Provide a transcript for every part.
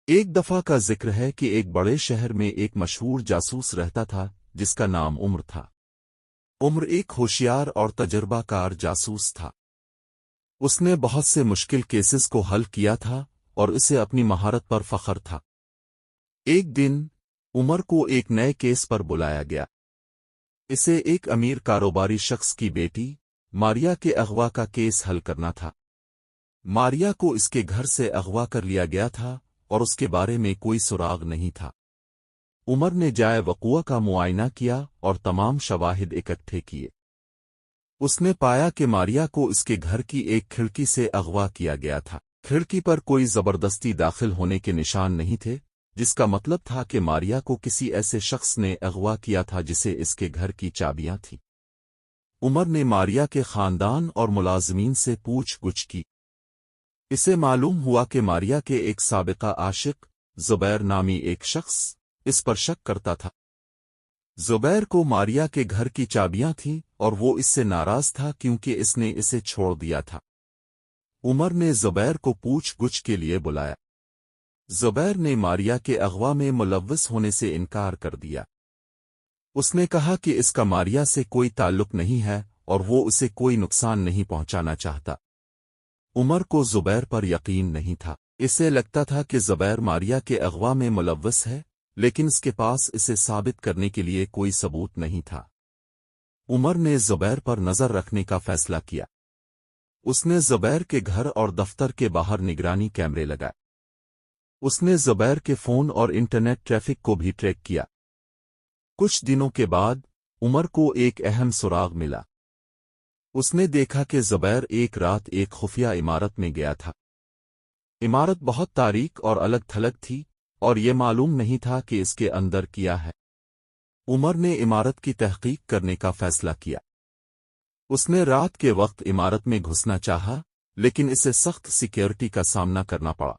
ایک دفعہ کا ذکر ہے کہ ایک بڑے شہر میں ایک مشہور جاسوس رہتا تھا جس کا نام عمر تھا۔ عمر ایک ہوشیار اور تجربہ کار جاسوس تھا۔ اس نے بہت سے مشکل کیسز کو حل کیا تھا اور اسے اپنی مہارت پر فخر تھا۔ ایک دن عمر کو ایک نئے کیس پر بلایا گیا۔ اسے ایک امیر کاروباری شخص کی بیٹی ماریا کے اغوا کا کیس حل کرنا تھا۔ ماریا کو اس کے گھر سے اغوا کر لیا گیا تھا اور اس کے بارے میں کوئی سراغ نہیں تھا۔ عمر نے جائے وقوع کا معائنہ کیا اور تمام شواہد اکٹھے کیے۔ اس نے پایا کہ ماریا کو اس کے گھر کی ایک کھڑکی سے اغوا کیا گیا تھا۔ کھڑکی پر کوئی زبردستی داخل ہونے کے نشان نہیں تھے، جس کا مطلب تھا کہ ماریا کو کسی ایسے شخص نے اغوا کیا تھا جسے اس کے گھر کی چابیاں تھیں۔ عمر نے ماریا کے خاندان اور ملازمین سے پوچھ گچھ کی۔ اسے معلوم ہوا کہ ماریا کے ایک سابقہ عاشق زبیر نامی ایک شخص اس پر شک کرتا تھا۔ زبیر کو ماریا کے گھر کی چابیاں تھیں اور وہ اس سے ناراض تھا کیونکہ اس نے اسے چھوڑ دیا تھا۔ عمر نے زبیر کو پوچھ گچھ کے لیے بلایا۔ زبیر نے ماریا کے اغوا میں ملوث ہونے سے انکار کر دیا۔ اس نے کہا کہ اس کا ماریا سے کوئی تعلق نہیں ہے اور وہ اسے کوئی نقصان نہیں پہنچانا چاہتا۔ عمر کو زبیر پر یقین نہیں تھا۔ اسے لگتا تھا کہ زبیر ماریا کے اغوا میں ملوث ہے، لیکن اس کے پاس اسے ثابت کرنے کے لیے کوئی ثبوت نہیں تھا۔ عمر نے زبیر پر نظر رکھنے کا فیصلہ کیا۔ اس نے زبیر کے گھر اور دفتر کے باہر نگرانی کیمرے لگائے۔ اس نے زبیر کے فون اور انٹرنیٹ ٹریفک کو بھی ٹریک کیا۔ کچھ دنوں کے بعد عمر کو ایک اہم سراغ ملا۔ اس نے دیکھا کہ زبیر ایک رات ایک خفیہ عمارت میں گیا تھا۔ عمارت بہت تاریک اور الگ تھلگ تھی اور یہ معلوم نہیں تھا کہ اس کے اندر کیا ہے۔ عمر نے عمارت کی تحقیق کرنے کا فیصلہ کیا۔ اس نے رات کے وقت عمارت میں گھسنا چاہا، لیکن اسے سخت سیکیورٹی کا سامنا کرنا پڑا۔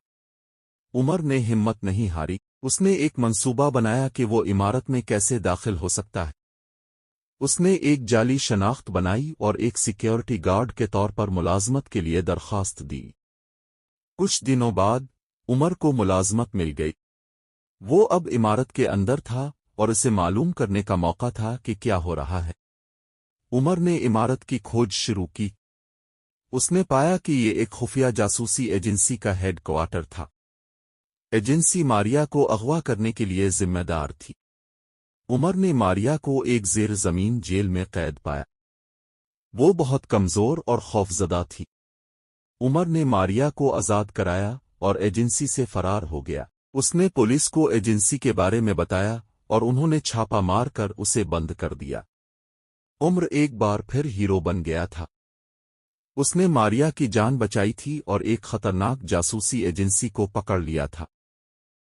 عمر نے ہمت نہیں ہاری۔ اس نے ایک منصوبہ بنایا کہ وہ عمارت میں کیسے داخل ہو سکتا ہے۔ اس نے ایک جعلی شناخت بنائی اور ایک سیکیورٹی گارڈ کے طور پر ملازمت کے لیے درخواست دی۔ کچھ دنوں بعد عمر کو ملازمت مل گئی۔ وہ اب عمارت کے اندر تھا اور اسے معلوم کرنے کا موقع تھا کہ کیا ہو رہا ہے۔ عمر نے عمارت کی کھوج شروع کی۔ اس نے پایا کہ یہ ایک خفیہ جاسوسی ایجنسی کا ہیڈ کوارٹر تھا۔ ایجنسی ماریا کو اغوا کرنے کے لیے ذمہ دار تھی۔ عمر نے ماریا کو ایک زیر زمین جیل میں قید پایا۔ وہ بہت کمزور اور خوفزدہ تھی۔ عمر نے ماریا کو آزاد کرایا اور ایجنسی سے فرار ہو گیا۔ اس نے پولیس کو ایجنسی کے بارے میں بتایا اور انہوں نے چھاپا مار کر اسے بند کر دیا۔ عمر ایک بار پھر ہیرو بن گیا تھا۔ اس نے ماریا کی جان بچائی تھی اور ایک خطرناک جاسوسی ایجنسی کو پکڑ لیا تھا۔